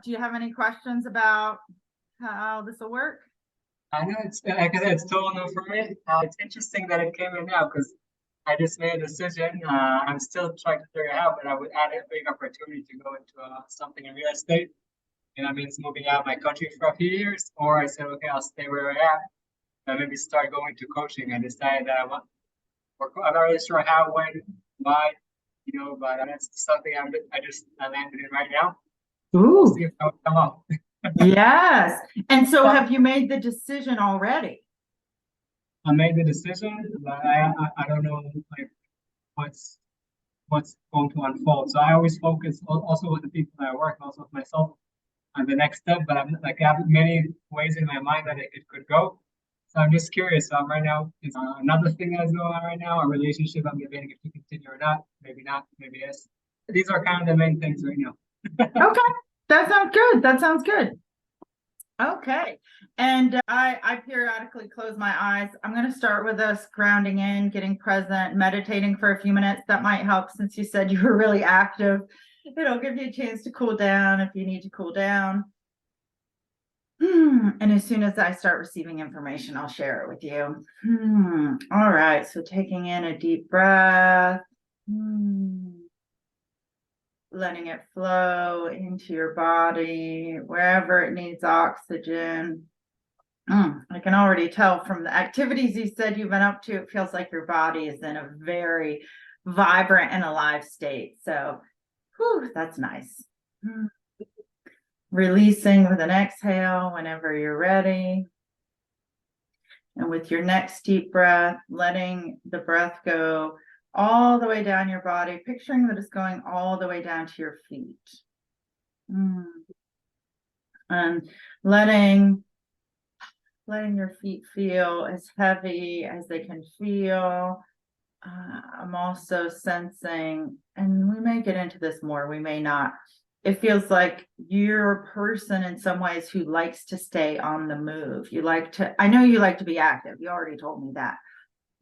Do you have any questions about how this will work? I know it's like I said, it's total new for me. It's interesting that it came in now because I just made a decision. I'm still trying to figure it out, but I would add a big opportunity to go into something in real estate. And that means moving out of my country for a few years. Or I said, okay, I'll stay where I am and maybe start going to coaching. I decided that I want, or I'm not really sure how, when, why, but that's something I landed in right now. So we'll Ooh, see if it'll come up. yes. And so have you made the decision already? I made the decision, but I don't know like what's what's going to unfold. So I always focus also with the people that I work, also with myself on the next step. But I'm like I have many ways in my mind that it could go. So I'm just curious. Right now, it's another thing that's going on right now, a relationship I'm debating if to continue or not, maybe yes. These are kind of the main things right now. Okay, that sounds good. That sounds good. Okay. And I periodically close my eyes. I'm going to start with us grounding in, getting present, meditating for a few minutes. That might help since you said you were really active. It'll give you a chance to cool down if you need to cool down. And as soon as I start receiving information, I'll share it with you. All right. So taking in a deep breath. Letting it flow into your body, wherever it needs oxygen. I can already tell from the activities you said you've been up to, it feels like your body is in a very vibrant and alive state. So, that's nice. Releasing with an exhale whenever you're ready. And with your next deep breath, letting the breath go all the way down your body, picturing that it's going all the way down to your feet. And letting your feet feel as heavy as they can feel. I'm also sensing, and we may get into this more, we may not. It feels like you're a person in some ways who likes to stay on the move. I know you like to be active. You already told me that.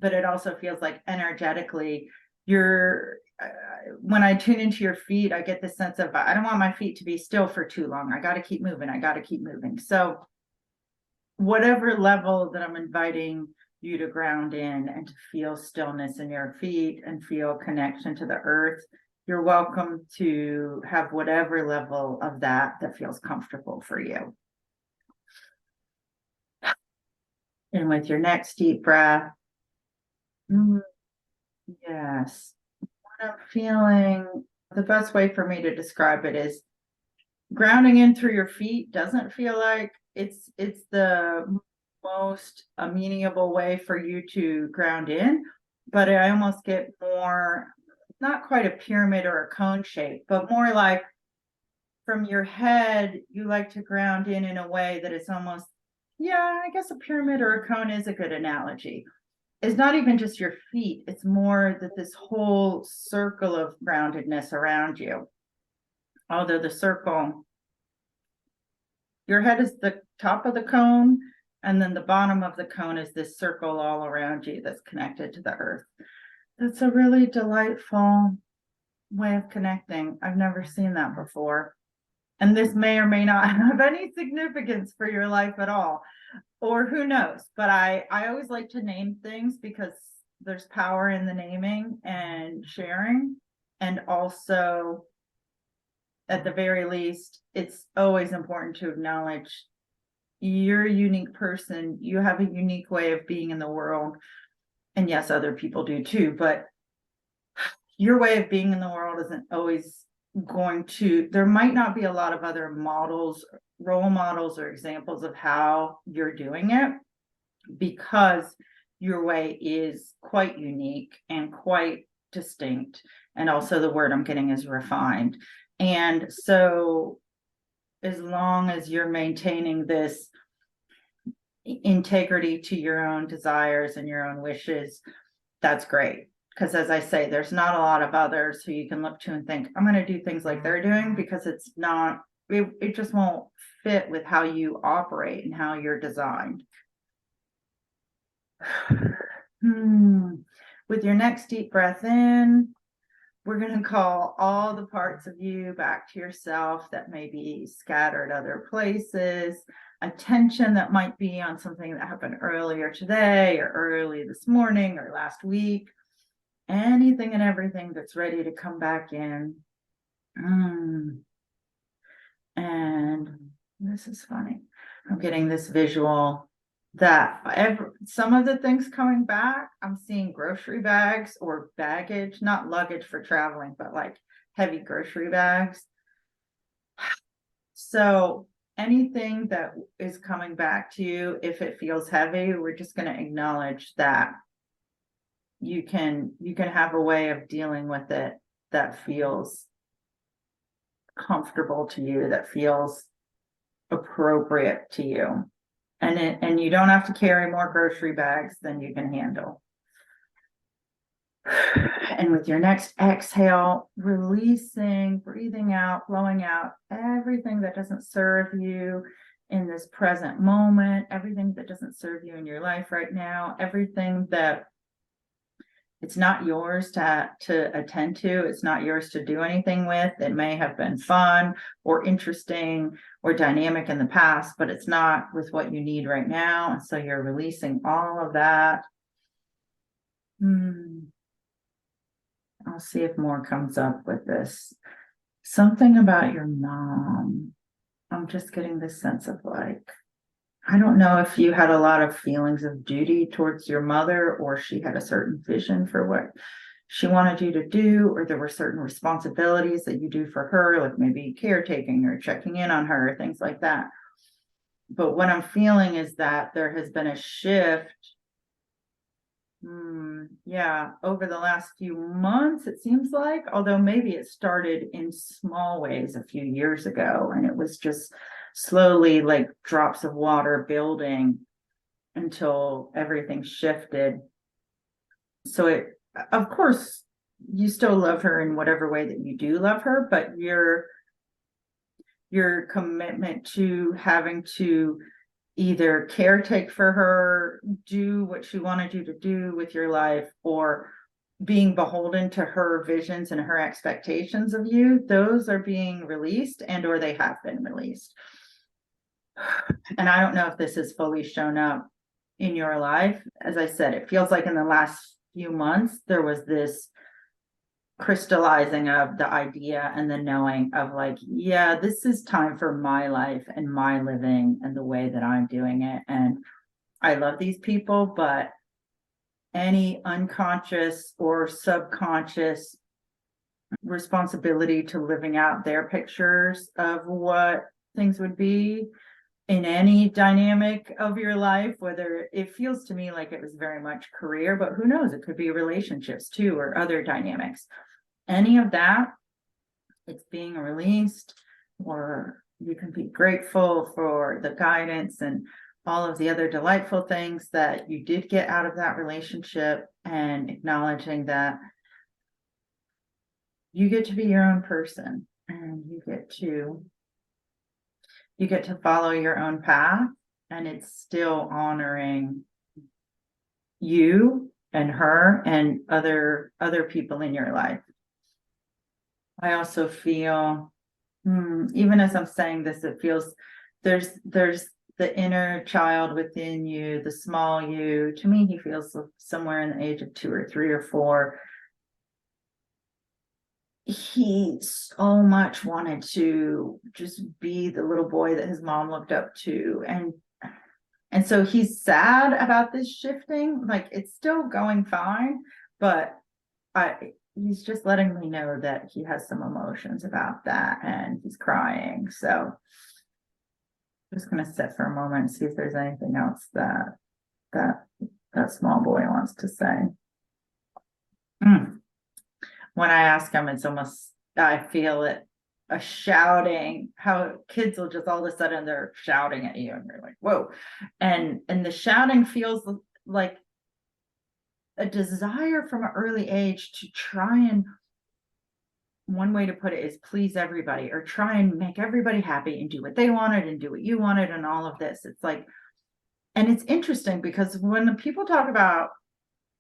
But it also feels like energetically, when I tune into your feet, I get the sense of, I don't want my feet to be still for too long. I got to keep moving. I got to keep moving. So whatever level that I'm inviting you to ground in and to feel stillness in your feet and feel connection to the earth, you're welcome to have whatever level of that feels comfortable for you. And with your next deep breath, yes, what I'm feeling, the best way for me to describe it is grounding in through your feet doesn't feel like it's the most amenable way for you to ground in, but I almost get more, not quite a pyramid or a cone shape, but more like from your head, you like to ground in a way that is almost, yeah, I guess a pyramid or a cone is a good analogy. It's not even just your feet, it's more that this whole circle of groundedness around you. Although the circle, your head is the top of the cone, and then the bottom of the cone is this circle all around you that's connected to the earth. That's a really delightful way of connecting. I've never seen that before. And this may or may not have any significance for your life at all, or who knows. But I always like to name things because there's power in the naming and sharing. And also, at the very least, it's always important to acknowledge you're a unique person. You have a unique way of being in the world. And yes, other people do too, but your way of being in the world isn't always there might not be a lot of other models, role models, or examples of how you're doing it, because your way is quite unique and quite distinct. And also the word I'm getting is refined. And so as long as you're maintaining this integrity to your own desires and your own wishes, that's great. Because as I say, there's not a lot of others who you can look to and think, I'm going to do things like they're doing, because it's not, it just won't fit with how you operate and how you're designed. With your next deep breath in, we're going to call all the parts of you back to yourself that may be scattered other places, attention that might be on something that happened earlier today or early this morning or last week, anything and everything that's ready to come back in. And this is funny. I'm getting this visual that some of the things coming back, I'm seeing grocery bags or baggage, not luggage for traveling, but like heavy grocery bags. So anything that is coming back to you, if it feels heavy, we're just going to acknowledge that you can have a way of dealing with it that feels comfortable to you, that feels appropriate to you. And you don't have to carry more grocery bags than you can handle. And with your next exhale, releasing, breathing out, blowing out everything that doesn't serve you in this present moment, everything that doesn't serve you in your life right now, everything that it's not yours to attend to, it's not yours to do anything with. It may have been fun or interesting or dynamic in the past, but it's not with what you need right now. And so you're releasing all of that. I'll see if more comes up with this. Something about your mom. I'm just getting this sense of like, I don't know if you had a lot of feelings of duty towards your mother, or she had a certain vision for what she wanted you to do, or there were certain responsibilities that you do for her, like maybe caretaking or checking in on her, things like that. But what I'm feeling is that there has been a shift. Over the last few months, it seems like, although maybe it started in small ways a few years ago, and it was just slowly like drops of water building until everything shifted. So of course, you still love her in whatever way that you do love her, but your commitment to having to either caretake for her, do what she wanted you to do with your life, or being beholden to her visions and her expectations of you, those are being released, and or they have been released. And I don't know if this has fully shown up in your life. As I said, it feels like in the last few months, there was this crystallizing of the idea and the knowing of like, yeah, this is time for my life and my living and the way that I'm doing it. And I love these people, but any unconscious or subconscious responsibility to living out their pictures of what things would be in any dynamic of your life, whether it feels to me like it was very much career, but who knows, it could be relationships too, or other dynamics. Any of that, it's being released, or you can be grateful for the guidance and all of the other delightful things that you did get out of that relationship, and acknowledging that you get to be your own person, and you get to follow your own path, and it's still honoring you and her and other people in your life. I also feel, even as I'm saying this, it feels there's the inner child within you, the small you. To me, he feels somewhere in the age of 2 or 3 or 4. He so much wanted to just be the little boy that his mom looked up to, and so he's sad about this shifting. Like, it's still going fine, but he's just letting me know that he has some emotions about that, and he's crying. So I'm just gonna sit for a moment and see if there's anything else that small boy wants to say. When I ask him, it's almost, I feel it, a shouting, how kids will just all of a sudden they're shouting at you and you're like, whoa. And the shouting feels like a desire from an early age to try and, one way to put it is please everybody, or try and make everybody happy and do what they wanted and do what you wanted and all of this. It's like, and it's interesting because when the people talk about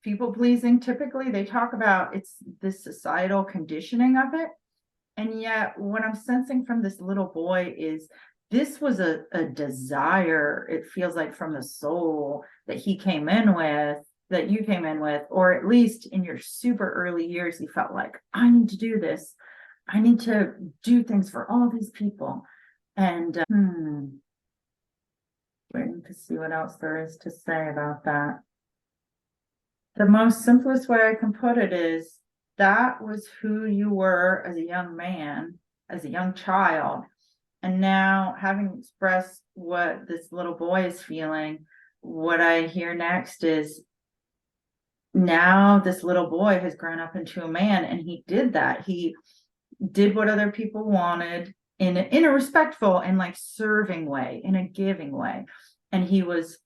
people pleasing, typically they talk about it's this societal conditioning of it. And yet what I'm sensing from this little boy is this was a desire, it feels like, from the soul that he came in with, that you came in with, or at least in your super early years, you felt like, I need to do this. I need to do things for all these people. And waiting to see what else there is to say about that. The most simplest way I can put it is that was who you were as a young man, as a young child. And now, having expressed what this little boy is feeling, what I hear next is now this little boy has grown up into a man, and he did that. He did what other people wanted in a respectful and like serving way, in a giving way. And he was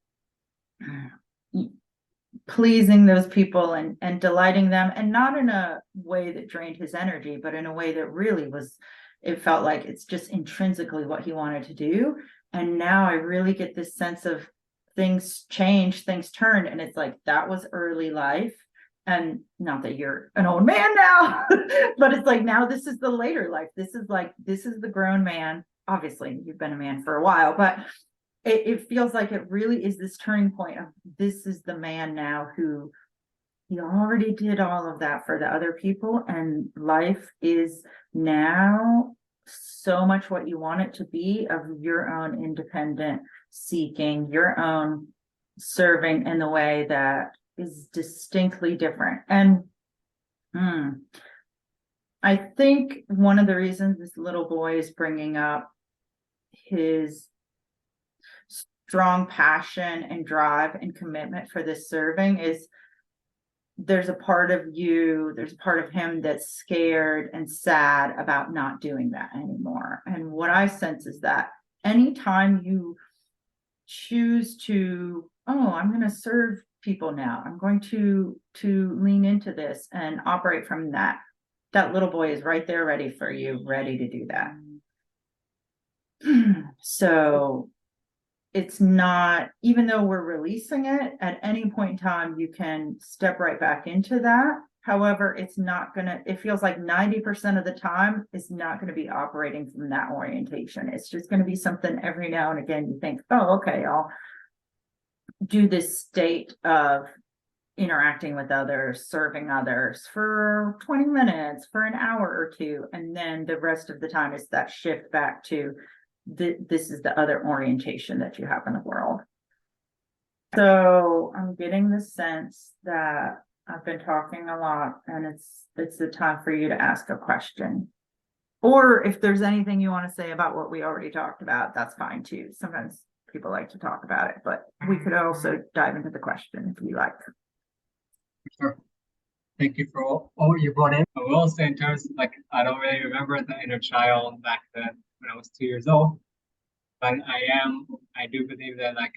pleasing those people and delighting them, and not in a way that drained his energy, but in a way that really was, it felt like it's just intrinsically what he wanted to do. And now I really get this sense of things change, things turn, and it's like that was early life. And not that you're an old man now, but it's like now this is the later life. This is the grown man. Obviously, you've been a man for a while, but it feels like it really is this turning point of this is the man now who he already did all of that for the other people, and life is now so much what you want it to be, of your own independent seeking, your own serving in the way that is distinctly different. And I think one of the reasons this little boy is bringing up his strong passion and drive and commitment for this serving is there's a part of you, there's a part of him that's scared and sad about not doing that anymore. And what I sense is that anytime you choose to, oh, I'm going to serve people now, I'm going to lean into this and operate from that, that little boy is right there ready for you, ready to do that. So it's not, even though we're releasing it, at any point in time, you can step right back into that. However, it's not gonna, it feels like 90% of the time is not going to be operating from that orientation. It's just going to be something every now and again you think, oh, okay, I'll do this state of interacting with others, serving others for 20 minutes, for an hour or two. And then the rest of the time is that shift back to this is the other orientation that you have in the world. So I'm getting the sense that I've been talking a lot, and it's the time for you to ask a question. Or if there's anything you want to say about what we already talked about, that's fine too. Sometimes people like to talk about it, but we could also dive into the question if you like. Sure. Thank you for all you brought in. I will say, in terms of, like, I don't really remember the inner child back then when I was 2 years old, but I do believe that, like,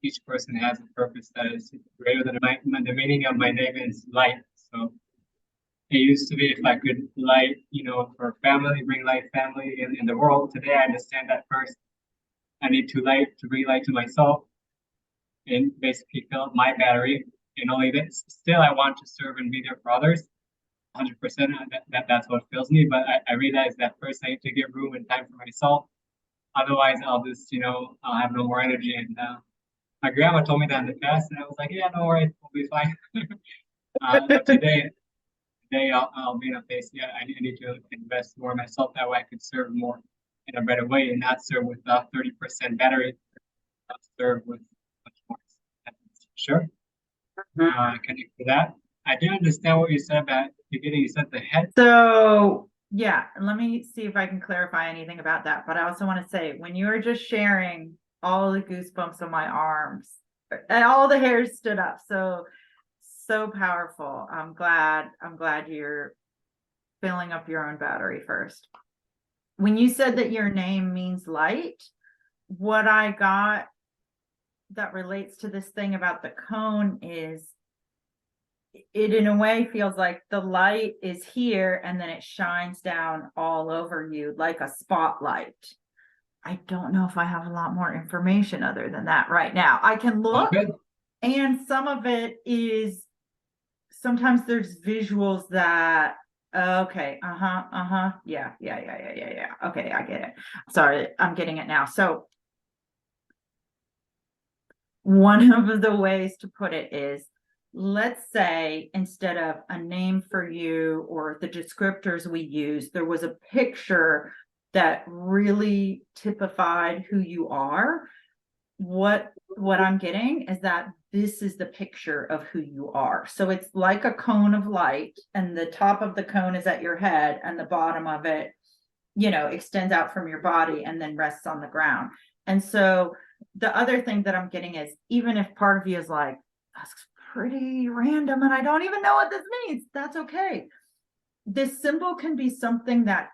each person has a purpose that is greater than the meaning of my name is light. So it used to be if I could light, for family, bring light family in the world. Today I understand that first I need to bring light to myself and basically fill up my battery. And only this, still I want to serve and be there for others. 100%, that's what fills me. But I realize that first I need to give room and time for myself. Otherwise, I'll just, I'll have no more energy. And my grandma told me that in the past, and I was like, yeah, no worries, we'll be fine. But today I'll be in a place, yeah, I need to invest more in myself. That way I could serve more in a better way, and not serve with 30% battery. I'll serve with much more. Sure. Connect to that. I didn't understand what you said about the beginning. You said the head. So yeah, let me see if I can clarify anything about that. But I also want to say, when you were just sharing, all the goosebumps on my arms, and all the hairs stood up. So powerful. I'm glad you're filling up your own battery first. When you said that your name means light, what I got that relates to this thing about the cone is it in a way feels like the light is here and then it shines down all over you like a spotlight. I don't know if I have a lot more information other than that right now. I can look, and some of it is sometimes there's visuals that, okay, yeah, okay, I get it. Sorry, I'm getting it now. So one of the ways to put it is, let's say instead of a name for you or the descriptors we use, there was a picture that really typified who you are. What I'm getting is that this is the picture of who you are. So it's like a cone of light, and the top of the cone is at your head, and the bottom of it, extends out from your body and then rests on the ground. And so the other thing that I'm getting is, even if part of you is like, that's pretty random and I don't even know what this means, that's okay. This symbol can be something that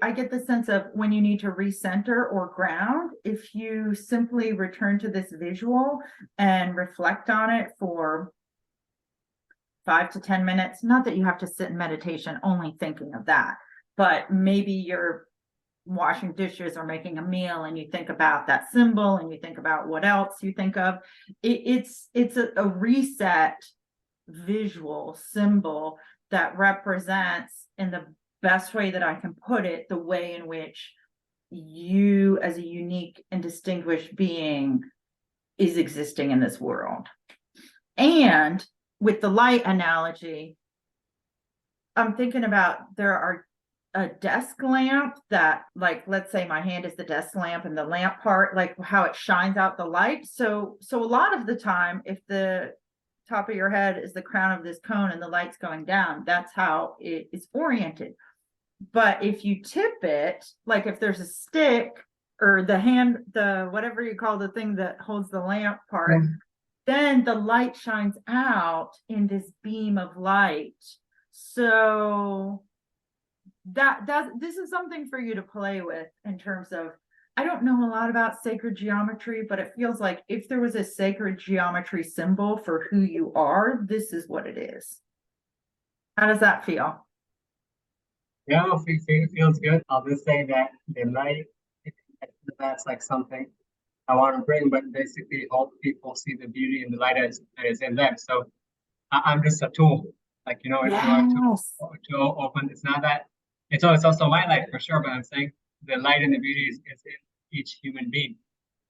I get the sense of, when you need to recenter or ground, if you simply return to this visual and reflect on it for 5 to 10 minutes, not that you have to sit in meditation only thinking of that, but maybe you're washing dishes or making a meal and you think about that symbol and you think about what else you think of. It's a reset visual symbol that represents, in the best way that I can put it, the way in which you as a unique and distinguished being is existing in this world. And with the light analogy, I'm thinking about, there are a desk lamp that, like, let's say my hand is the desk lamp and the lamp part, like how it shines out the light. So a lot of the time, if the top of your head is the crown of this cone and the light's going down, that's how it is oriented. But if you tip it, like if there's a stick or the hand, the whatever you call the thing that holds the lamp part, then the light shines out in this beam of light. So this is something for you to play with, in terms of, I don't know a lot about sacred geometry, but it feels like if there was a sacred geometry symbol for who you are, this is what it is. How does that feel? Yeah, it feels good. I'll just say that the light, that's like something I want to bring, but basically help people see the beauty and the light that is in them. So I'm just a tool, like, in order Yes. to open. It's not that it's also my light for sure, but I'm saying the light and the beauty is in each human being.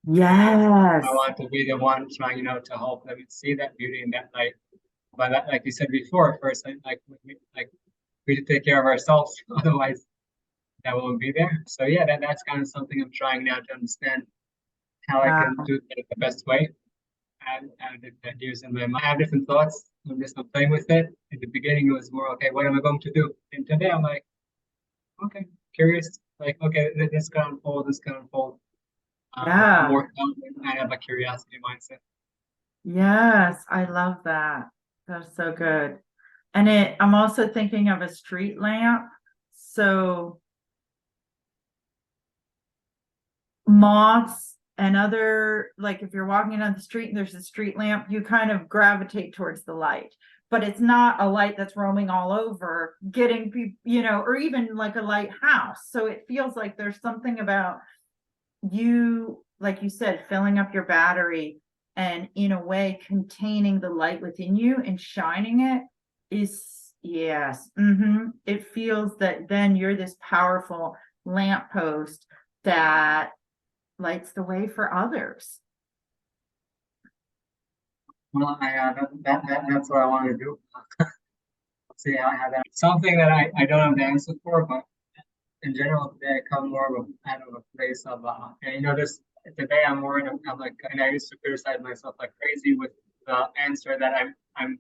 Yes. I want to be the one trying, to help them see that beauty in that light. But that, like you said before, first, we should take care of ourselves, otherwise that won't be there. So yeah, that's kind of something I'm trying now to understand how I can do it the best way. And different ideas in my mind. I have different thoughts. I'm just not playing with it. In the beginning, it was more, okay, what am I going to do? And today, I'm like, okay, curious. Like, okay, this can unfold, this can unfold. Yeah. More confident. I have a curiosity mindset. Yes, I love that. That's so good. And I'm also thinking of a street lamp. So moths and other, like if you're walking down the street and there's a street lamp, you kind of gravitate towards the light. But it's not a light that's roaming all over, getting people, or even like a lighthouse. So it feels like there's something about you, like you said, filling up your battery and in a way containing the light within you and shining it is, yes. It feels that then you're this powerful lamppost that lights the way for others. Well, that's what I want to do. See, I have that. Something that I don't have the answer for, but in general, today I come more of out of a place of, and this today I'm more I'm like, and I used to criticize myself like crazy with the answer that I'm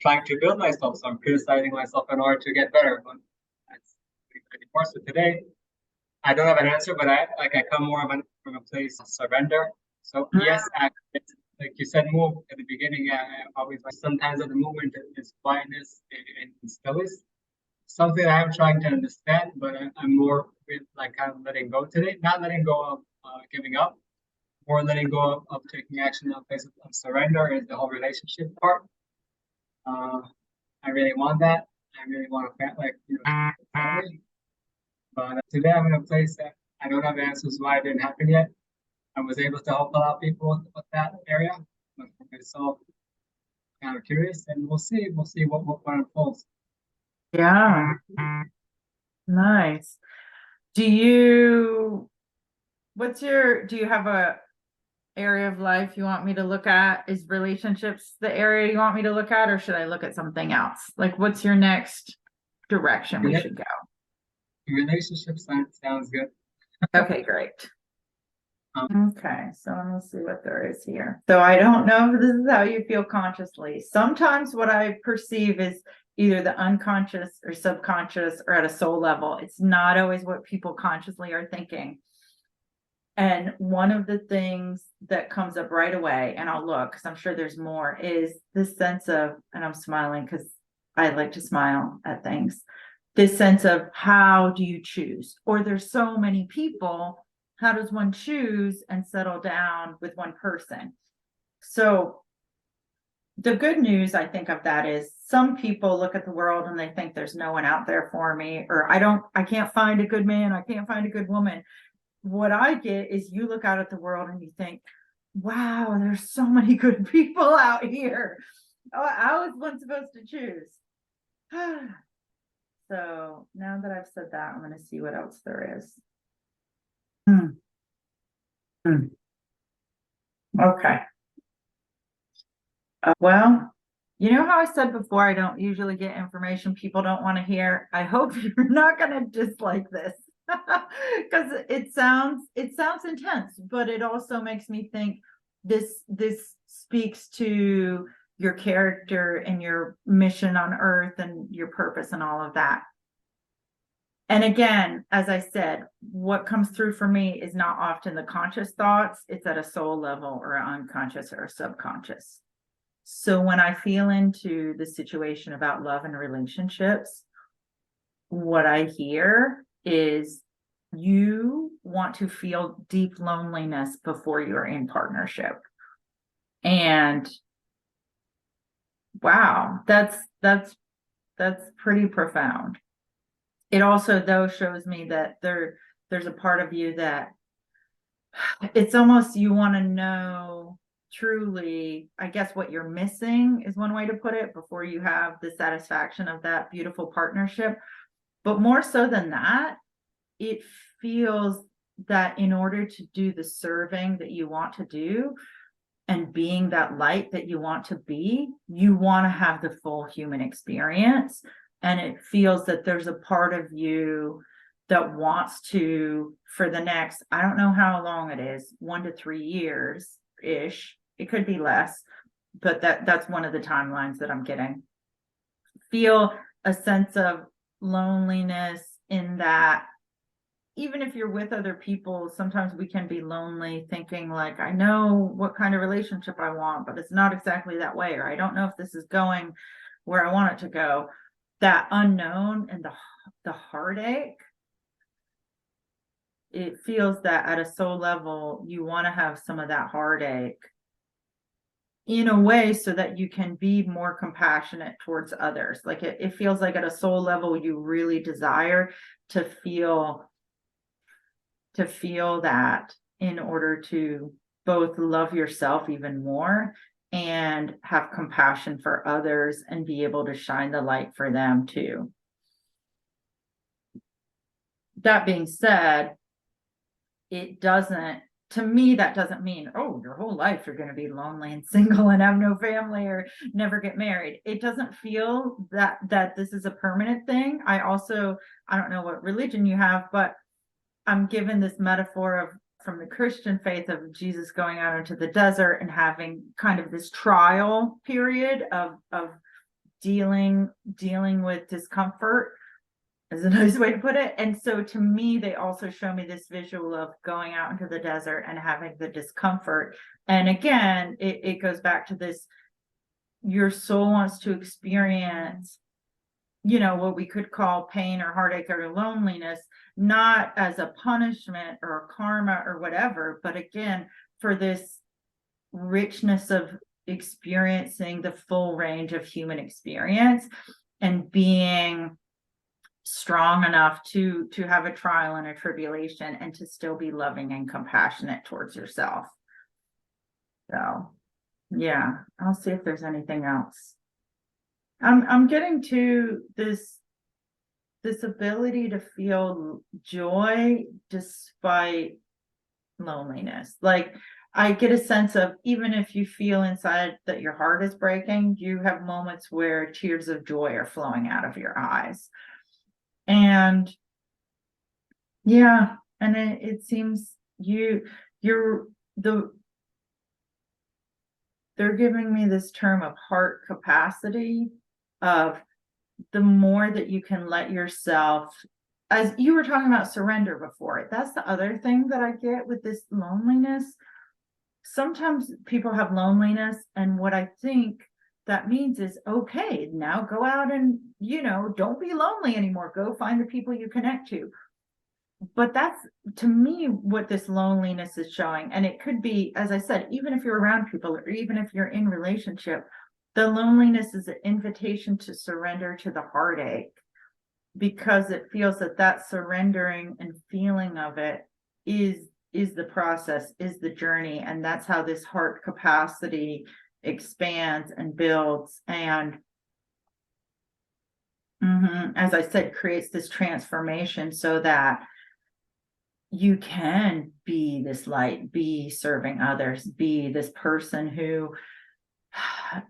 trying to build myself. So I'm criticizing myself in order to get better. But that's of course, so today I don't have an answer, but I come more from a place of surrender. So yes, like you said, move at the beginning. I always like, sometimes of the movement is quietness and stillness. Something I'm trying to understand, but I'm more with like kind of letting go today. Not letting go of giving up, more letting go of taking action in a place of surrender is the whole relationship part. Uh, I really want that. I really want to family. But today I'm in a place that I don't have answers why it didn't happen yet. I was able to help a lot of people with that area. But for myself, kind of curious, and we'll see what unfolds. Yeah. Nice. Do you have a area of life you want me to look at? Is relationships the area you want me to look at, or should I look at something else? Like, what's your next direction we should go? Relationship sounds good. Okay, great. Um, Okay, so let me see what there is here. So I don't know if this is how you feel consciously. Sometimes what I perceive is either the unconscious or subconscious or at a soul level. It's not always what people consciously are thinking. And one of the things that comes up right away, and I'll look because I'm sure there's more, is this sense of, and I'm smiling because I like to smile at things, this sense of how do you choose? Or there's so many people, how does one choose and settle down with one person? So the good news, I think, of that is some people look at the world and they think there's no one out there for me, or I can't find a good man, I can't find a good woman. What I get is you look out at the world and you think, wow, there's so many good people out here. Oh, how is one supposed to choose? So now that I've said that, I'm going to see what else there is. Okay. Well, you know how I said before, I don't usually get information people don't want to hear. I hope you're not going to dislike this because it sounds intense, but it also makes me think this speaks to your character and your mission on earth and your purpose and all of that. And again, as I said, what comes through for me is not often the conscious thoughts, it's at a soul level or unconscious or subconscious. So when I feel into the situation about love and relationships, what I hear is you want to feel deep loneliness before you're in partnership. And wow, that's pretty profound. It also, though, shows me that there's a part of you that it's almost you want to know truly, I guess, what you're missing is one way to put it before you have the satisfaction of that beautiful partnership. But more so than that, it feels that in order to do the serving that you want to do and being that light that you want to be, you want to have the full human experience. And it feels that there's a part of you that wants to, for the next, I don't know how long it is, 1 to 3 years ish. It could be less, but that's one of the timelines that I'm getting. Feel a sense of loneliness in that even if you're with other people, sometimes we can be lonely thinking like, I know what kind of relationship I want, but it's not exactly that way, or I don't know if this is going where I want it to go. That unknown and the heartache, it feels that at a soul level, you want to have some of that heartache in a way so that you can be more compassionate towards others. Like it feels like at a soul level, you really desire to feel that in order to both love yourself even more and have compassion for others and be able to shine the light for them too. That being said, to me, that doesn't mean, oh, your whole life you're going to be lonely and single and have no family or never get married. It doesn't feel that this is a permanent thing. I don't know what religion you have, but I'm given this metaphor from the Christian faith of Jesus going out into the desert and having kind of this trial period of dealing with discomfort is a nice way to put it. And so to me, they also show me this visual of going out into the desert and having the discomfort. And again, it goes back to this, your soul wants to experience, what we could call pain or heartache or loneliness, not as a punishment or a karma or whatever, but again, for this richness of experiencing the full range of human experience and being strong enough to have a trial and a tribulation and to still be loving and compassionate towards yourself. So Yeah, I'll see if there's anything else. I'm getting to this ability to feel joy despite loneliness. Like, I get a sense of, even if you feel inside that your heart is breaking, you have moments where tears of joy are flowing out of your eyes. And yeah, and it seems you're the they're giving me this term of heart capacity, of the more that you can let yourself, as you were talking about surrender before, that's the other thing that I get with this loneliness. Sometimes people have loneliness, and what I think that means is, okay, now go out and, don't be lonely anymore. Go find the people you connect to. But that's, to me, what this loneliness is showing. And it could be, as I said, even if you're around people, or even if you're in relationship, the loneliness is an invitation to surrender to the heartache, because it feels that surrendering and feeling of it is the process, is the journey. And that's how this heart capacity expands and builds, and as I said, creates this transformation, so that you can be this light, be serving others, be this person who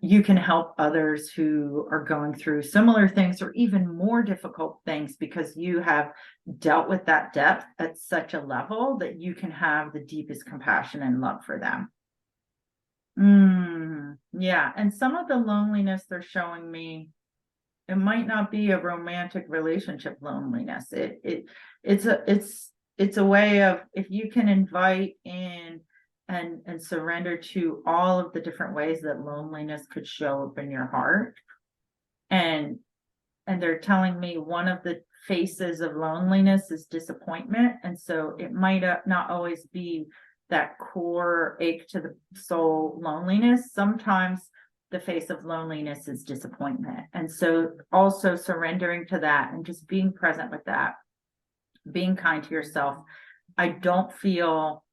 you can help others who are going through similar things or even more difficult things, because you have dealt with that depth at such a level that you can have the deepest compassion and love for them. Yeah. And some of the loneliness they're showing me, it might not be a romantic relationship loneliness. It's a way of, if you can invite in and surrender to all of the different ways that loneliness could show up in your heart. And they're telling me one of the faces of loneliness is disappointment. And so it might not always be that core ache to the soul loneliness. Sometimes the face of loneliness is disappointment. And so also surrendering to that and just being present with that, being kind to yourself. I don't feel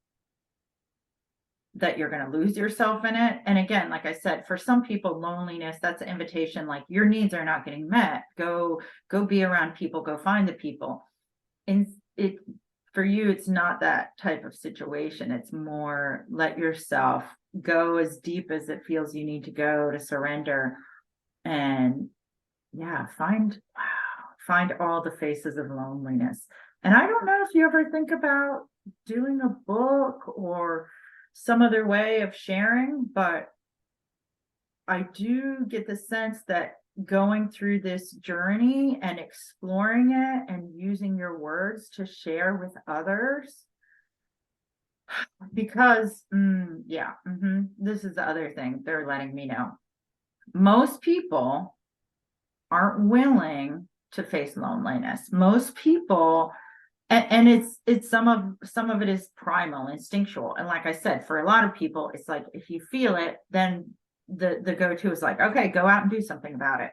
that you're going to lose yourself in it. And again, like I said, for some people, loneliness, that's an invitation, like, your needs are not getting met. Go be around people, go find the people. And for you, it's not that type of situation. It's more, let yourself go as deep as it feels you need to go to surrender. And yeah, find all the faces of loneliness. And I don't know if you ever think about doing a book or some other way of sharing, but I do get the sense that going through this journey and exploring it and using your words to share with others, because this is the other thing they're letting me know. Most people aren't willing to face loneliness. Most people, and it's some of it is primal, instinctual. And like I said, for a lot of people, it's like, if you feel it, then the go-to is like, okay, go out and do something about it.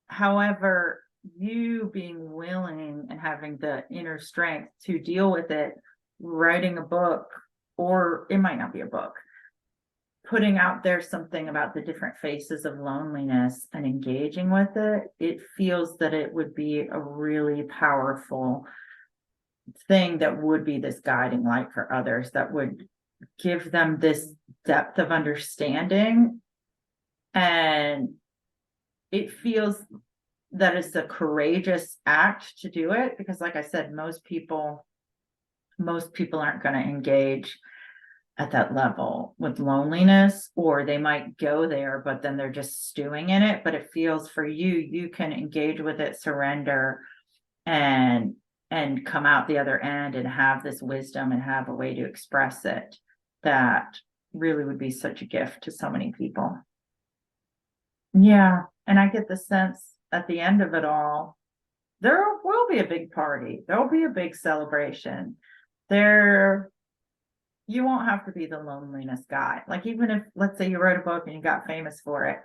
However, you being willing and having the inner strength to deal with it, writing a book, or it might not be a book, putting out there something about the different faces of loneliness and engaging with it, it feels that it would be a really powerful thing that would be this guiding light for others, that would give them this depth of understanding. And it feels that it's a courageous act to do it, because like I said, most people aren't going to engage at that level with loneliness, or they might go there, but then they're just stewing in it. But it feels, for you can engage with it, surrender, and come out the other end and have this wisdom and have a way to express it that really would be such a gift to so many people. Yeah. And I get the sense at the end of it all, there will be a big party. There'll be a big celebration. You won't have to be the loneliness guy. Like, even if, let's say, you wrote a book and you got famous for it,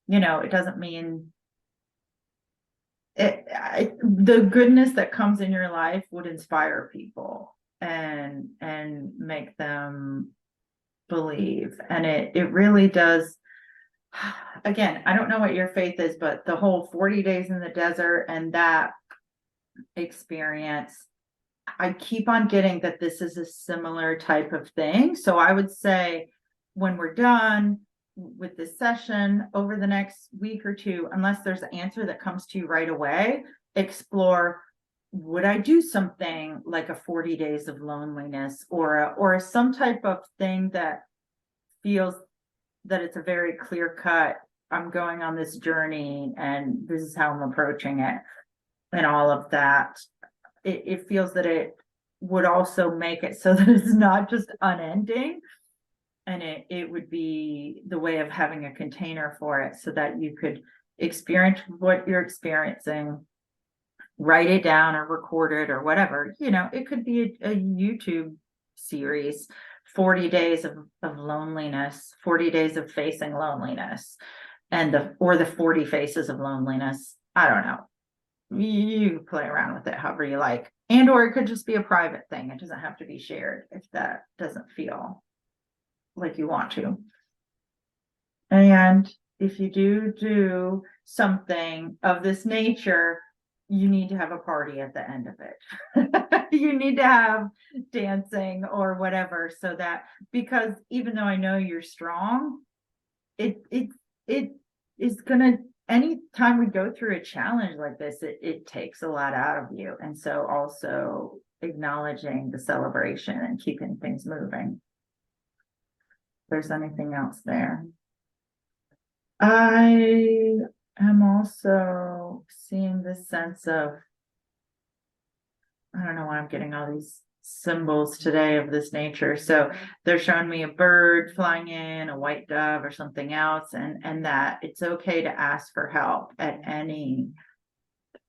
it doesn't mean the goodness that comes in your life would inspire people and make them believe. And it really does. Again, I don't know what your faith is, but the whole 40 days in the desert and that experience, I keep on getting that this is a similar type of thing. So I would say when we're done with this session over the next week or two, unless there's an answer that comes to you right away, explore, would I do something like a 40 days of loneliness or some type of thing that feels that it's a very clear cut, I'm going on this journey and this is how I'm approaching it and all of that. It feels that it would also make it so that it's not just unending, and it would be the way of having a container for it so that you could experience what you're experiencing, write it down or record it or whatever. It could be a YouTube series, 40 days of loneliness, 40 days of facing loneliness, and the 40 faces of loneliness. I don't know. You play around with it however you like. And or it could just be a private thing. It doesn't have to be shared if that doesn't feel like you want to. And if you do something of this nature, you need to have a party at the end of it. You need to have dancing or whatever, so that, because even though I know you're strong, it is gonna, anytime we go through a challenge like this, it takes a lot out of you. And so also acknowledging the celebration and keeping things moving. If there's anything else there. I am also seeing this sense of, I don't know why I'm getting all these symbols today of this nature. So they're showing me a bird flying in, a white dove or something else, and that it's okay to ask for help at any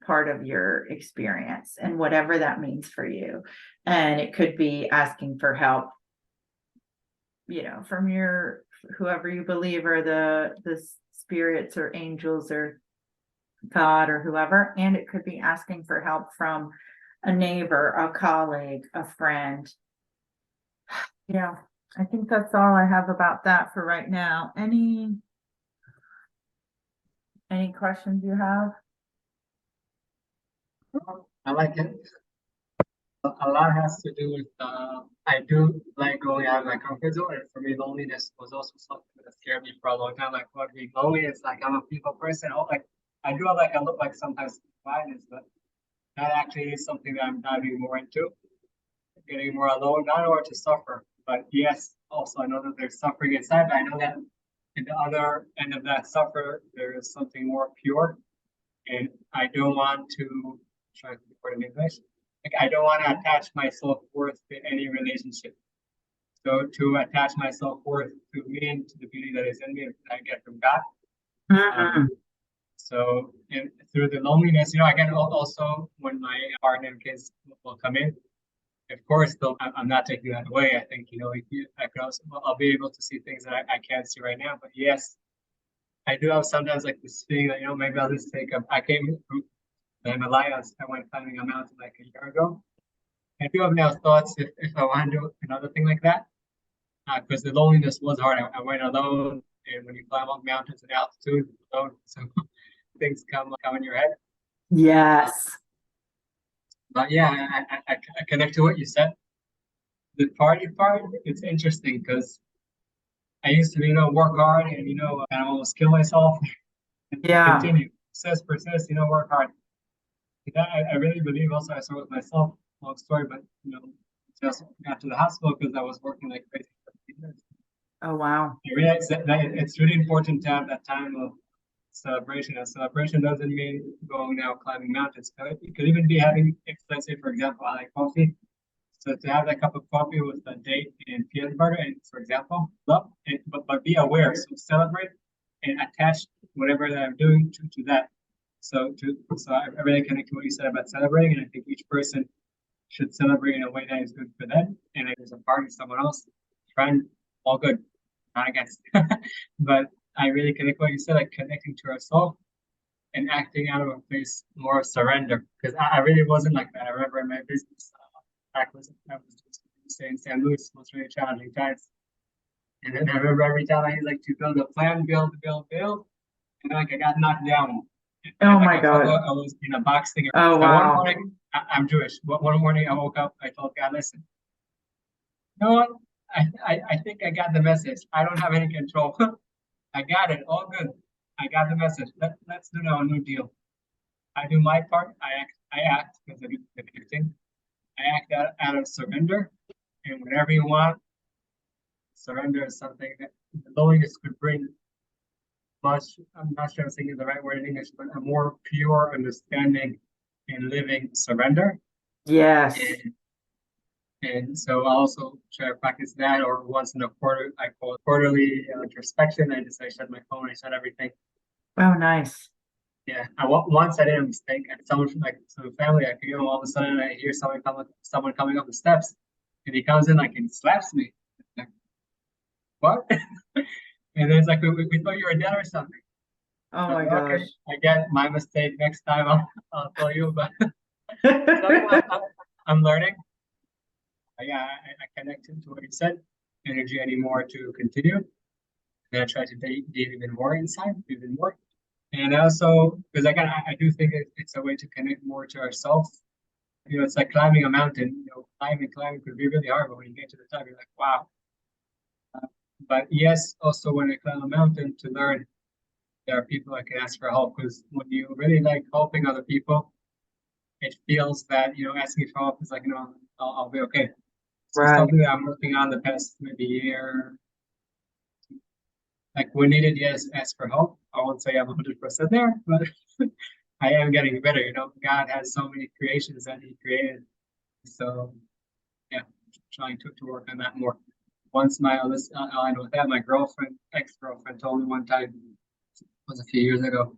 part of your experience and whatever that means for you. And it could be asking for help, from your whoever you believe are the spirits or angels or God or whoever, and it could be asking for help from a neighbor, a colleague, a friend. Yeah, I think that's all I have about that for right now. Any questions you have? I like it. A lot has to do with I do like going out of my comfort zone, and for me, loneliness was also something that scared me for a long time. Like, what being lonely? It's like I'm a people person. Like I do have like I look like sometimes violence, but that actually is something that I'm diving more into, getting more alone, not in order to suffer, but yes, also I know that there's suffering inside, but I know that at the other end of that suffer, there is something more pure, and I don't want to try to put it in English. Like I don't want to attach my self-worth to any relationship. So to attach my self-worth to me and to the beauty that is in me that I get from God. So and through the loneliness, again, also when my partner and kids will come in, of course, though, I'm not taking that away. I think, I could also, I'll be able to see things that I can't see right now. But yes, I do have sometimes like this feeling that, maybe I'll just I came from the Himalayas. I went climbing a mountain like a year ago. I do have now thoughts if I want to do another thing like that. Because the loneliness was hard. I went alone. And when you climb up mountains at altitude alone, so things come in your head. Yes. But yeah, I connect to what you said. The party part, it's interesting because I used to, work hard and, kind of almost kill myself and continue. Persist, work hard. I really believe also I started with myself, long story, but, just got to the hospital because I was working like crazy for 15 years. Oh, wow. I realized that it's really important to have that time of celebration. And celebration doesn't mean going now climbing mountains. It could even be having, let's say, for example, I like coffee. So to have that cup of coffee with a date and peanut butter, and for example, love, but be aware. So celebrate and attach whatever that I'm doing to that. So I really connect to what you said about celebrating, and I think each person should celebrate in a way that is good for them. And if there's a party, someone else, friend, all good, not against. But I really connect what you said, like connecting to ourselves and acting out of a place more of surrender. Because I really wasn't like that. I remember in my business. I was just saying San Luis was really challenging times. And then I remember every time I used like to build a plan, build, and like I got knocked down. And Oh like my I felt God. like I was in a boxing. Oh So one wow. morning, I'm Jewish. One morning I woke up, I told God, listen, you know what? I think I got the message. I don't have any control. I got it. All good. I got the message. Let's do now a new deal. I do my part. I act because I do the connecting. I act out of surrender. And whenever you want, surrender is something that loneliness could bring much, I'm not sure I'm saying the right word in English, but a more pure understanding and living surrender. Yes. And, and so I also try to practice that, or once in a quarter, I call it quarterly introspection. I shut my phone, I shut everything. Oh, nice. Yeah, once I did a mistake, and someone like some family, all of a sudden I hear someone coming up the steps, and he comes in like and slaps me. Like, what? And then it's like we thought you were dead or something. Oh So, my okay, gosh. I get my mistake. Next time I'll tell you. But so yeah, I'm learning. But yeah, I connected to what you said. Energy anymore to continue. Then I try to dig even more inside, even more. And also, because I do think it's a way to connect more to ourselves. It's like climbing a mountain. Climbing could be really hard, but when you get to the top, you're like, wow. But yes, also when I climb a mountain to learn, there are people I can ask for help. Because when you really like helping other people, it feels that asking for help is like I'll be okay. So it's Right. something that I'm working on the past maybe year. Like when needed, yes, ask for help. I won't say I'm 100% there, but I am getting better. God has so many creations that He created. So yeah, trying to work on that more. Once I'll end with that. My ex-girlfriend, told me one time, it was a few years ago.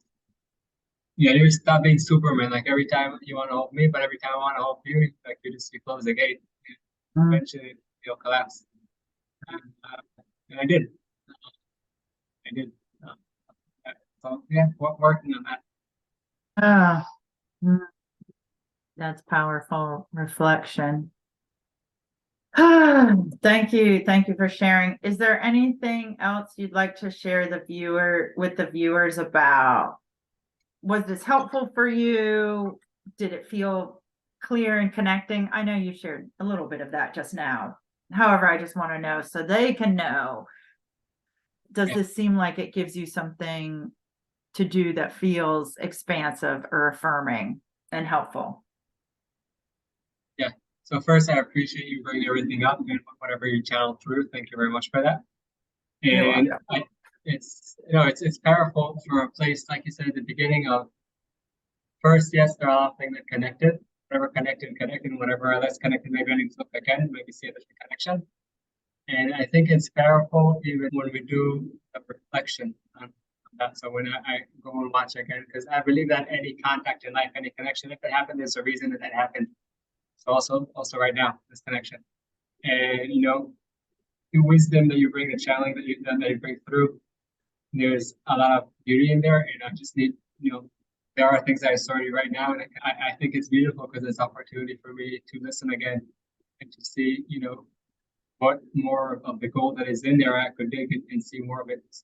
Yeah, you stop being Superman. Like every time you want to help me, but every time I want to help you, like you close the gate. Mm. Eventually, you'll collapse. And, and I did. I did. Uh, so yeah, working on that. Ah, mm, that's powerful reflection. Thank you. Thank you for sharing. Is there anything else you'd like to share with the viewers about? Was this helpful for you? Did it feel clear and connecting? I know you shared a little bit of that just now. However, I just want to know so they can know. Does Yeah. this seem like it gives you something to do that feels expansive or affirming and helpful? Yeah. So first, I appreciate you bringing everything up and whatever you channeled through. Thank you very much for that. You're And welcome. it's powerful for a place like you said at the beginning of first. Yes, there are a lot of things that connected. Whatever connected, whatever less connected. Maybe I need to look again. Maybe see a different connection. And I think it's powerful even when we do a reflection on that. So when I go and watch again, because I believe that any contact in life, any connection, if it happened, there's a reason that happened. So also right now, this connection. And the wisdom that you bring, the challenge that you bring through, there's a lot of beauty in there. And I just need, there are things that I saw you right now, and I think it's beautiful because it's opportunity for me to listen again and to see, what more of the gold that is in there I could dig and see more of it. So,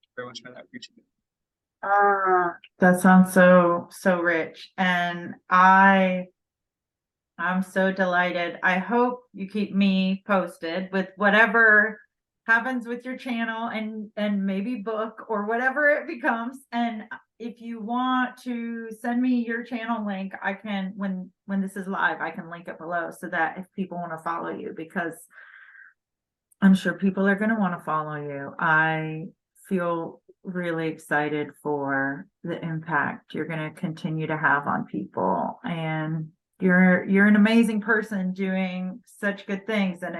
thank you very much for that. Appreciate it. That sounds so rich. And I'm so delighted. I hope you keep me posted with whatever happens with your channel and maybe book or whatever it becomes. And if you want to send me your channel link, I can when this is live, I can link it below so that if people want to follow you, because I'm sure people are going to want to follow you. I feel really excited for the impact you're going to continue to have on people, and you're an amazing person doing such good things. And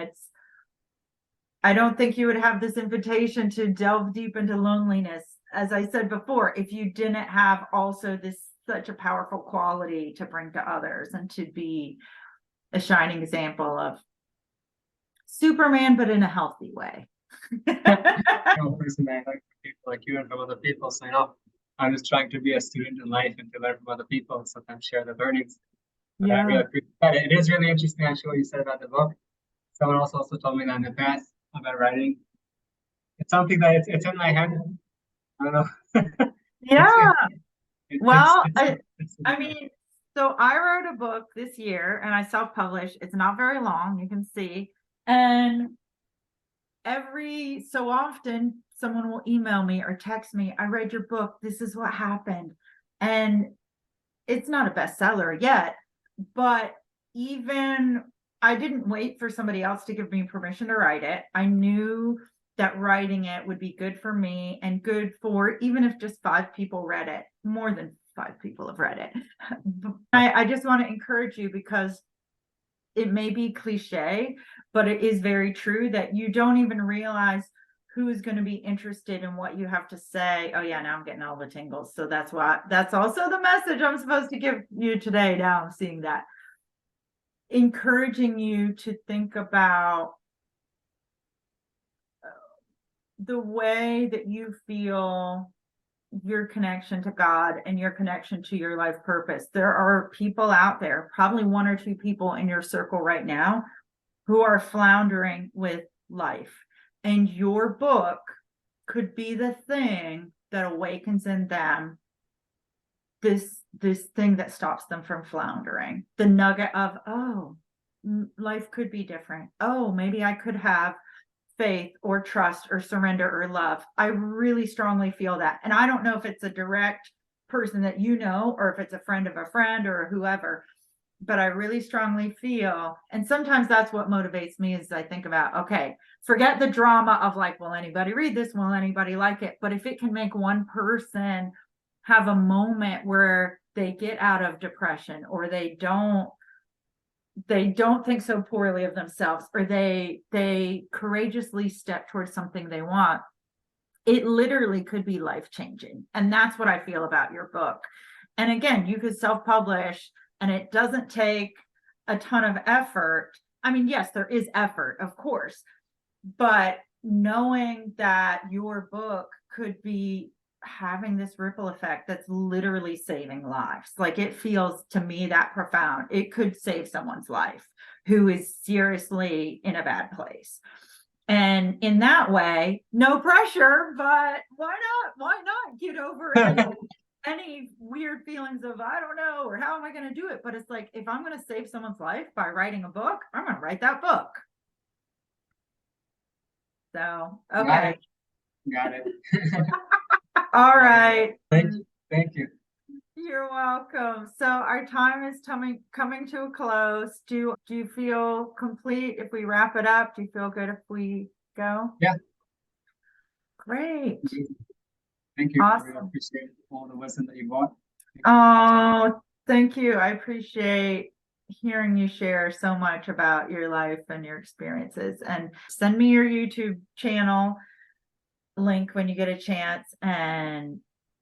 I don't think you would have this invitation to delve deep into loneliness, as I said before, if you didn't have also this such a powerful quality to bring to others and to be a shining example of Superman, but in a healthy way. Person that I like people like you and from other people. So I'm just trying to be a student in life and to learn from other people and sometimes share the learnings. But I really appreciate that. It is really interesting actually what you said about the book. Someone else also told me that in the past about writing. it's something that it's in my head. I don't know. Yeah. Well, it's I mean, so I wrote a book this year and I self-published. It's not very long, you can see. And every so often someone will email me or text me, I read your book, this is what happened. And it's not a bestseller yet, but even I didn't wait for somebody else to give me permission to write it. I knew that writing it would be good for me and good for, even if just 5 people read it, more than 5 people have read it. I just want to encourage you, because it may be cliche, but it is very true that you don't even realize who's going to be interested in what you have to say. Oh yeah, now I'm getting all the tingles. So that's also the message I'm supposed to give you today. Now I'm seeing that. Encouraging you to think about the way that you feel your connection to God and your connection to your life purpose. There are people out there, probably 1 or 2 people in your circle right now, who are floundering with life. And your book could be the thing that awakens in them this thing that stops them from floundering. The nugget of, oh, life could be different. Oh, maybe I could have faith or trust or surrender or love. I really strongly feel that. And I don't know if it's a direct person that you know, or if it's a friend of a friend or whoever, but I really strongly feel, and sometimes that's what motivates me, is I think about, okay, forget the drama of like, will anybody read this? Will anybody like it? But if it can make one person have a moment where they get out of depression, or they don't think so poorly of themselves, or they courageously step towards something they want, it literally could be life-changing. And that's what I feel about your book. And again, you could self-publish and it doesn't take a ton of effort. I mean, yes, there is effort, of course, but knowing that your book could be having this ripple effect that's literally saving lives, like, it feels to me that profound. It could save someone's life who is seriously in a bad place. And in that way, no pressure, but why not get over any weird feelings of, I don't know, or how am I going to do it? But it's like, if I'm going to save someone's life by writing a book, I'm going to write that book. So, okay. Got it. All right. Thank you. You're welcome. So our time is coming to a close. Do you feel complete if we wrap it up? Do you feel good if we go? Yeah. Great. Thank you. Awesome. I appreciate all the wisdom that you brought. Oh, thank you. I appreciate hearing you share so much about your life and your experiences. And send me your YouTube channel link when you get a chance. And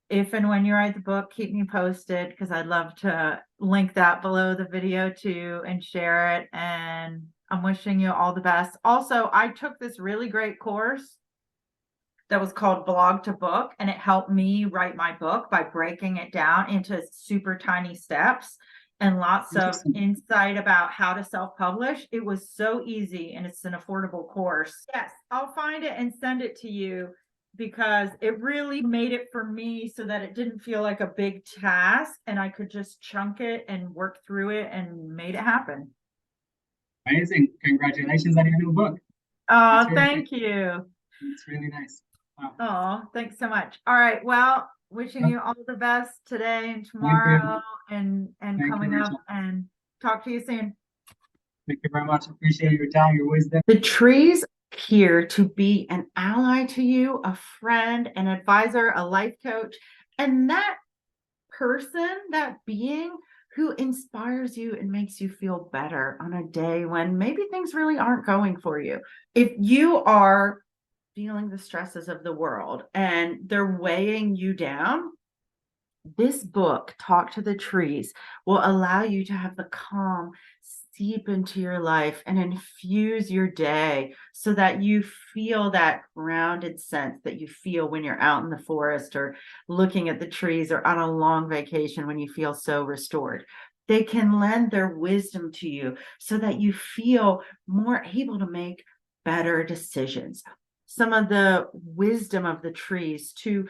if and when you write the book, keep me posted, because I'd love to link that below the video too and share it. And I'm wishing you all the best. Also, I took this really great course that was called Blog to Book, and it helped me write my book by breaking it down into super tiny steps and lots of insight about how to self-publish. It was so easy, and it's an affordable course. Yes, I'll find it and send it to you, because it really made it for me so that it didn't feel like a big task, and I could just chunk it and work through it, and made it happen. Amazing. Congratulations on your new book. Oh, thank you. It's really nice. Wow. Oh, thanks so much. All right. Well, wishing you all the best today and tomorrow and coming up, and talk to you soon. Thank you very much. Appreciate your time, your wisdom. The tree's here to be an ally to you, a friend, an advisor, a life coach, and that person, that being who inspires you and makes you feel better on a day when maybe things really aren't going for you. If you are feeling the stresses of the world and they're weighing you down, this book, Talk to the Trees, will allow you to have the calm seep into your life and infuse your day, so that you feel that grounded sense that you feel when you're out in the forest or looking at the trees, or on a long vacation when you feel so restored. They can lend their wisdom to you so that you feel more able to make better decisions. some of the wisdom of the trees, to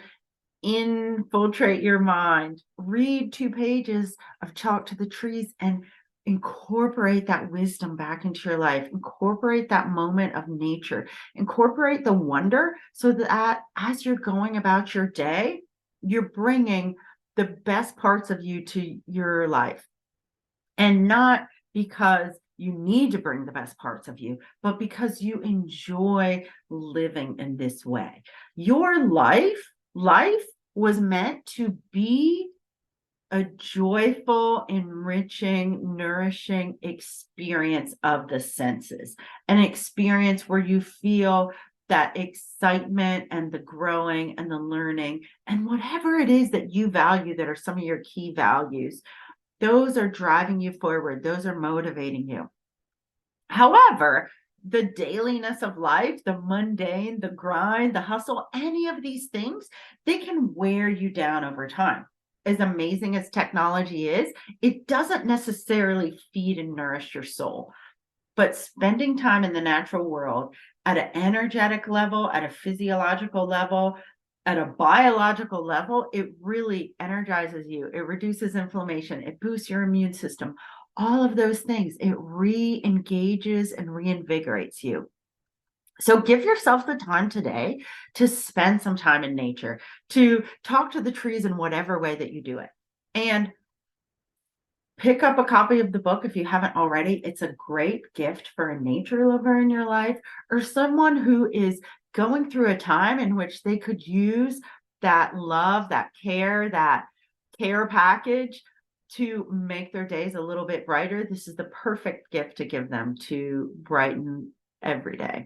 infiltrate your mind. Read 2 pages of Talk to the Trees and incorporate that wisdom back into your life. Incorporate that moment of nature. Incorporate the wonder, so that as you're going about your day, you're bringing the best parts of you to your life. And not because you need to bring the best parts of you, but because you enjoy living in this way. Your life was meant to be a joyful, enriching, nourishing experience of the senses, an experience where you feel that excitement and the growing and the learning and whatever it is that you value, that are some of your key values. Those are driving you forward. Those are motivating you. However, the dailiness of life, the mundane, the grind, the hustle, any of these things, they can wear you down over time. As amazing as technology is, it doesn't necessarily feed and nourish your soul. But spending time in the natural world at an energetic level, at a physiological level, at a biological level, it really energizes you. It reduces inflammation. It boosts your immune system. All of those things, it re-engages and reinvigorates you. So give yourself the time today to spend some time in nature, to talk to the trees in whatever way that you do it. And pick up a copy of the book if you haven't already. It's a great gift for a nature lover in your life, or someone who is going through a time in which they could use that love, that care package to make their days a little bit brighter. This is the perfect gift to give them to brighten every day.